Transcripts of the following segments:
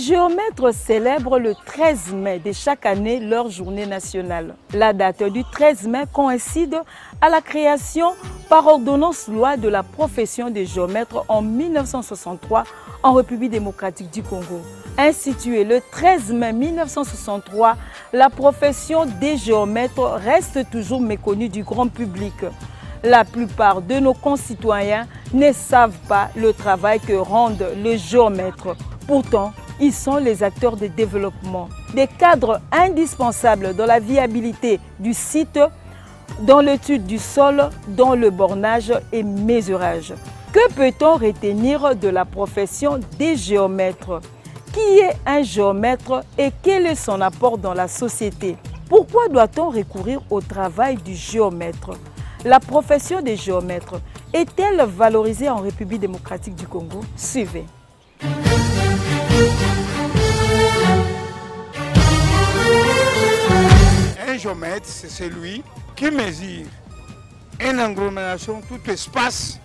géomètres célèbrent le 13 mai de chaque année leur journée nationale. La date du 13 mai coïncide à la création par ordonnance-loi de la profession de géomètre en 1963 en République démocratique du Congo. Instituée le 13 mai 1963, la profession des géomètres reste toujours méconnue du grand public. La plupart de nos concitoyens ne savent pas le travail que rendent les géomètres. Pourtant, ils sont les acteurs de développement, des cadres indispensables dans la viabilité du site, dans l'étude du sol, dans le bornage et mesurage. Que peut-on retenir de la profession des géomètres? Qui est un géomètre et quel est son apport dans la société? Pourquoi doit-on recourir au travail du géomètre? La profession des géomètres est-elle valorisée en République démocratique du Congo? Suivez. Un géomètre, c'est celui qui mesure une agglomération, tout espace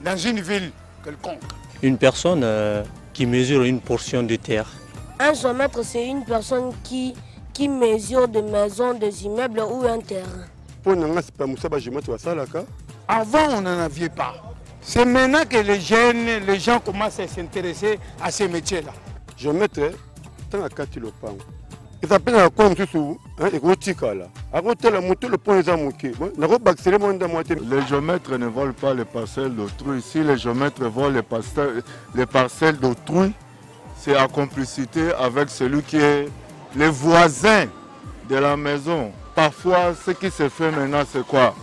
dans une ville quelconque. Une personne qui mesure une portion de terre. Un géomètre, c'est une personne qui mesure des maisons, des immeubles ou un terrain. Avant, on n'en avait pas. C'est maintenant que les gens commencent à s'intéresser à ces métiers-là. Géomètre, tant à quatre le pan. Ils appellent à quoi tout les géomètres ne volent pas les parcelles d'autrui. Si les géomètres volent les parcelles d'autrui, c'est en complicité avec celui qui est les voisins de la maison. Parfois, ce qui se fait maintenant, c'est quoi?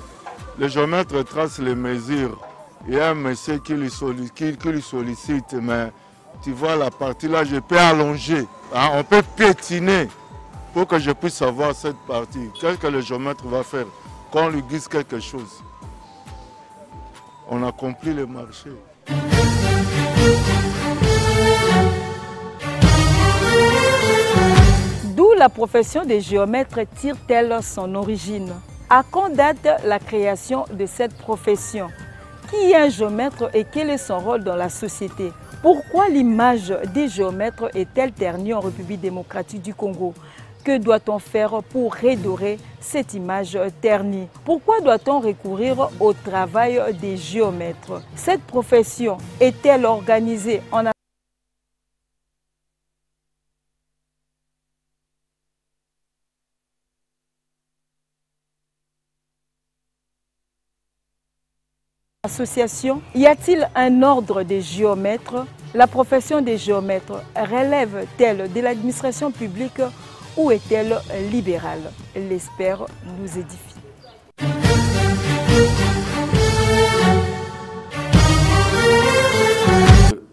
Le géomètre trace les mesures. Il y a un monsieur qui lui sollicite, mais tu vois la partie là, je peux allonger. Hein, on peut piétiner pour que je puisse savoir cette partie. Qu'est-ce que le géomètre va faire quand on lui glisse quelque chose? On accomplit le marché. D'où la profession des géomètres tire-t-elle son origine? À quand date la création de cette profession? Qui est un géomètre et quel est son rôle dans la société? Pourquoi l'image des géomètres est-elle ternie en République démocratique du Congo? Que doit-on faire pour redorer cette image ternie? Pourquoi doit-on recourir au travail des géomètres? Cette profession est-elle organisée en association? Y a-t-il un ordre des géomètres? La profession des géomètres relève-t-elle de l'administration publique ou est-elle libérale? L'espère nous édifie.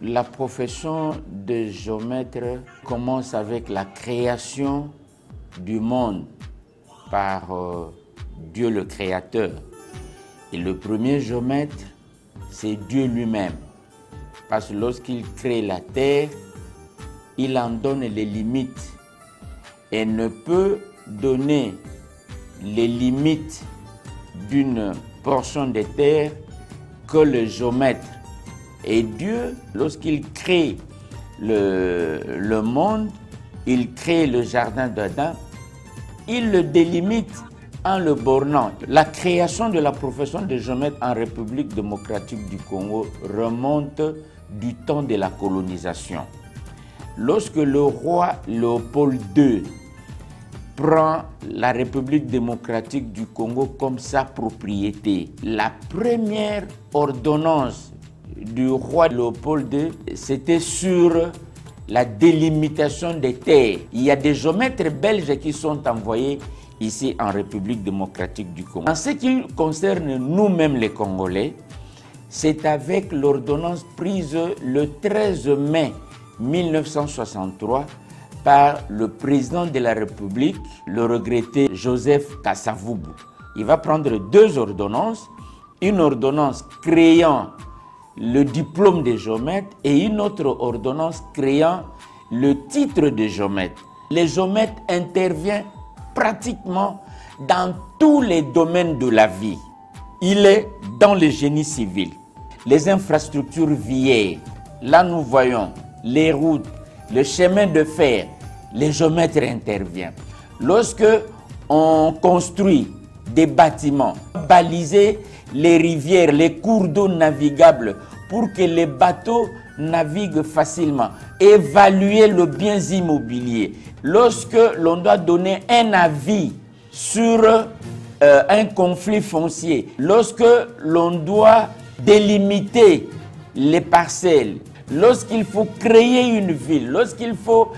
La profession de géomètre commence avec la création du monde par Dieu le Créateur. Et le premier géomètre, c'est Dieu lui-même. Parce que lorsqu'il crée la terre, il en donne les limites. Et ne peut donner les limites d'une portion de terre que le géomètre. Et Dieu, lorsqu'il crée le monde, il crée le jardin d'Adam, il le délimite en le bornant. La création de la profession de géomètre en République démocratique du Congo remonte du temps de la colonisation. Lorsque le roi Léopold II prend la République démocratique du Congo comme sa propriété, la première ordonnance du roi Léopold II, c'était sur la délimitation des terres. Il y a des géomètres belges qui sont envoyés ici en République démocratique du Congo. En ce qui concerne nous-mêmes les Congolais, c'est avec l'ordonnance prise le 13 mai 1963 par le président de la République, le regretté Joseph Kasavubu. Il va prendre deux ordonnances, une ordonnance créant le diplôme de géomètre et une autre ordonnance créant le titre de géomètre. Le géomètre intervient pratiquement dans tous les domaines de la vie. Il est dans le génie civil, les infrastructures viaires. Là, nous voyons les routes, le chemin de fer, le géomètre intervient. Lorsque on construit des bâtiments, baliser les rivières, les cours d'eau navigables pour que les bateaux naviguent facilement, évaluer le bien immobilier. Lorsque l'on doit donner un avis sur un conflit foncier, lorsque l'on doit délimiter les parcelles, lorsqu'il faut créer une ville, lorsqu'il faut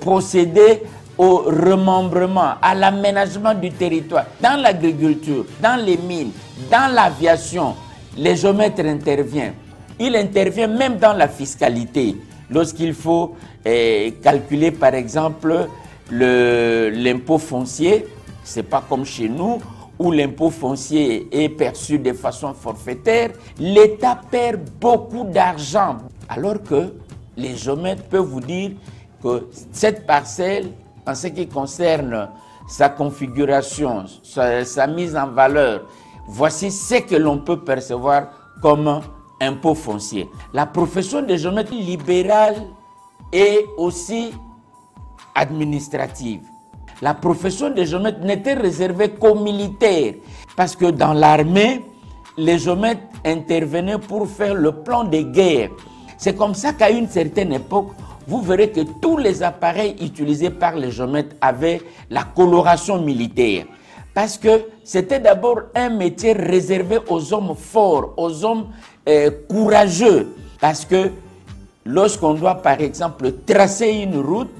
procéder au remembrement, à l'aménagement du territoire, dans l'agriculture, dans les mines, dans l'aviation, les géomètres interviennent. Il intervient même dans la fiscalité, lorsqu'il faut calculer par exemple l'impôt foncier. Ce n'est pas comme chez nous où l'impôt foncier est perçu de façon forfaitaire. L'État perd beaucoup d'argent, alors que les géomètres peuvent vous dire que cette parcelle, en ce qui concerne sa configuration, sa mise en valeur, voici ce que l'on peut percevoir comme impôt foncier. La profession de géomètre libérale est aussi administrative. La profession de géomètre n'était réservée qu'aux militaires, parce que dans l'armée, les géomètres intervenaient pour faire le plan de guerre. C'est comme ça qu'à une certaine époque, vous verrez que tous les appareils utilisés par les géomètres avaient la coloration militaire. Parce que c'était d'abord un métier réservé aux hommes forts, aux hommes courageux. Parce que lorsqu'on doit par exemple tracer une route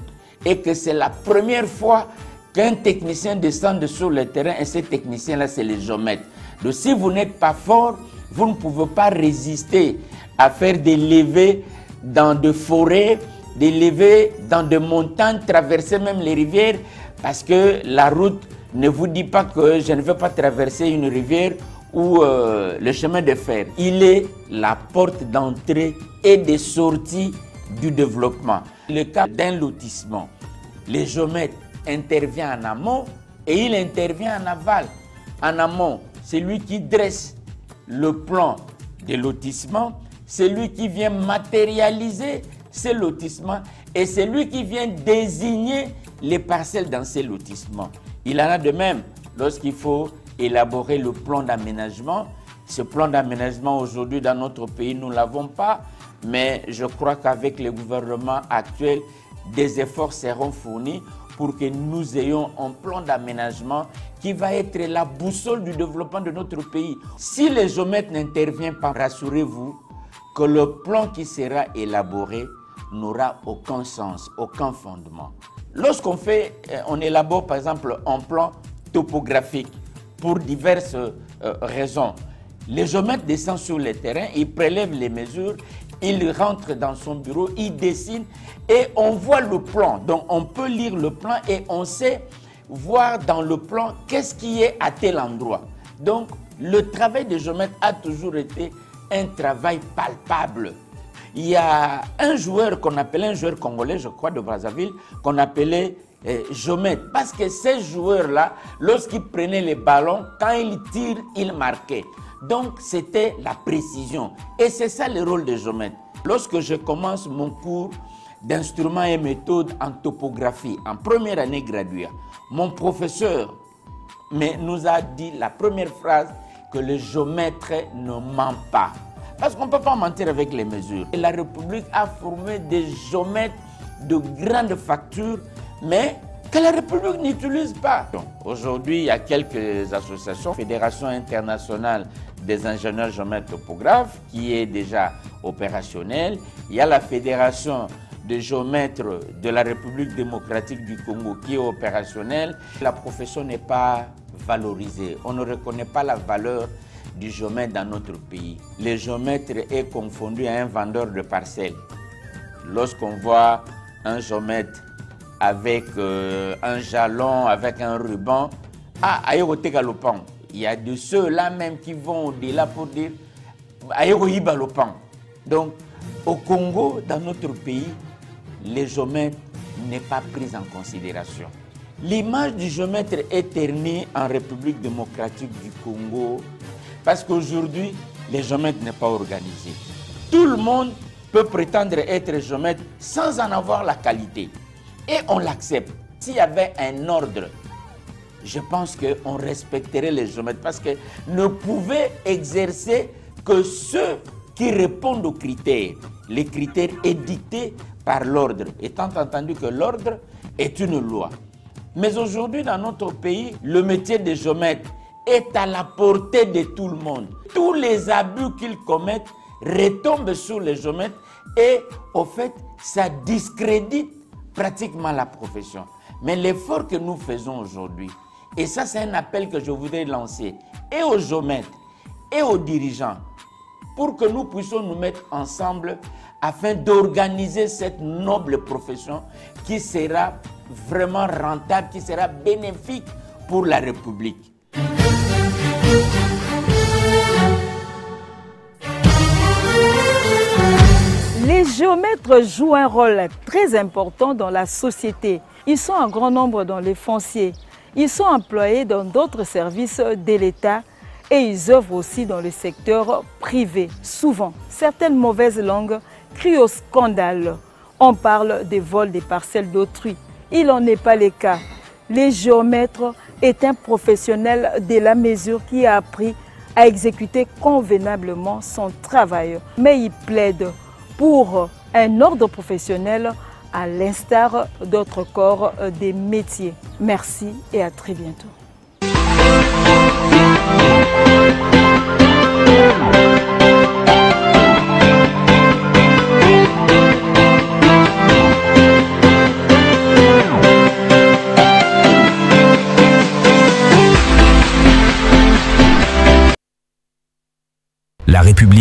et que c'est la première fois qu'un technicien descend sur le terrain, et ce technicien-là, c'est les géomètres. Donc si vous n'êtes pas fort, vous ne pouvez pas résister à faire des levées dans des forêts, des levées dans des montagnes, traverser même les rivières, parce que la route ne vous dit pas que je ne veux pas traverser une rivière ou le chemin de fer. Il est la porte d'entrée et de sortie du développement. Le cas d'un lotissement, le géomètre intervient en amont et il intervient en aval. En amont, c'est lui qui dresse le plan des lotissements, c'est lui qui vient matérialiser ces lotissements et c'est lui qui vient désigner les parcelles dans ces lotissements. Il en a de même lorsqu'il faut élaborer le plan d'aménagement. Ce plan d'aménagement aujourd'hui dans notre pays, nous ne l'avons pas, mais je crois qu'avec le gouvernement actuel, des efforts seront fournis pour que nous ayons un plan d'aménagement qui va être la boussole du développement de notre pays. Si les géomètres n'interviennent pas, rassurez-vous que le plan qui sera élaboré n'aura aucun sens, aucun fondement. Lorsqu'on élabore par exemple un plan topographique pour diverses raisons, les géomètres descendent sur le terrain, ils prélèvent les mesures, ils rentrent dans son bureau, ils dessinent et on voit le plan. Donc on peut lire le plan et on sait voir dans le plan qu'est-ce qui est à tel endroit. Donc le travail des géomètres a toujours été un travail palpable. Il y a un joueur qu'on appelait, un joueur congolais, je crois, de Brazzaville, qu'on appelait géomètre. Parce que ces joueurs-là, lorsqu'ils prenaient les ballons, quand ils tirent, ils marquaient. Donc, c'était la précision. Et c'est ça le rôle des géomètres. Lorsque je commence mon cours d'instruments et méthodes en topographie, en première année graduée, mon professeur nous a dit la première phrase que le géomètre ne ment pas. Parce qu'on ne peut pas mentir avec les mesures. Et la République a formé des géomètres de grande facture, mais que la République n'utilise pas. Aujourd'hui, il y a quelques associations, Fédération internationale des ingénieurs géomètres topographes, qui est déjà opérationnelle. Il y a la Fédération des géomètres de la République démocratique du Congo qui est opérationnelle. La profession n'est pas valorisée. On ne reconnaît pas la valeur du géomètre dans notre pays. Le géomètre est confondu à un vendeur de parcelles. Lorsqu'on voit un géomètre avec un jalon, avec un ruban, il y a de ceux-là même qui vont au-delà pour dire Aéroïbalopan. Donc, au Congo, dans notre pays, le géomètre n'est pas pris en considération. L'image du géomètre est ternie en République démocratique du Congo parce qu'aujourd'hui, le géomètre n'est pas organisé. Tout le monde peut prétendre être géomètre sans en avoir la qualité. Et on l'accepte. S'il y avait un ordre, je pense qu'on respecterait les géomètres parce que ne pouvaient exercer que ceux qui répondent aux critères. Les critères édictés par l'ordre, étant entendu que l'ordre est une loi. Mais aujourd'hui, dans notre pays, le métier de géomètre est à la portée de tout le monde. Tous les abus qu'ils commettent retombent sur les géomètres et, au fait, ça discrédite pratiquement la profession. Mais l'effort que nous faisons aujourd'hui, et ça c'est un appel que je voudrais lancer, et aux géomètres, et aux dirigeants, pour que nous puissions nous mettre ensemble afin d'organiser cette noble profession qui sera vraiment rentable, qui sera bénéfique pour la République. Les géomètres jouent un rôle très important dans la société. Ils sont en grand nombre dans les fonciers. Ils sont employés dans d'autres services de l'État et ils œuvrent aussi dans le secteur privé. Souvent, certaines mauvaises langues crient au scandale. On parle des vols des parcelles d'autrui. Il n'en est pas le cas. Le géomètre est un professionnel de la mesure qui a appris à exécuter convenablement son travail. Mais il plaide pour un ordre professionnel à l'instar d'autres corps des métiers. Merci et à très bientôt. La République.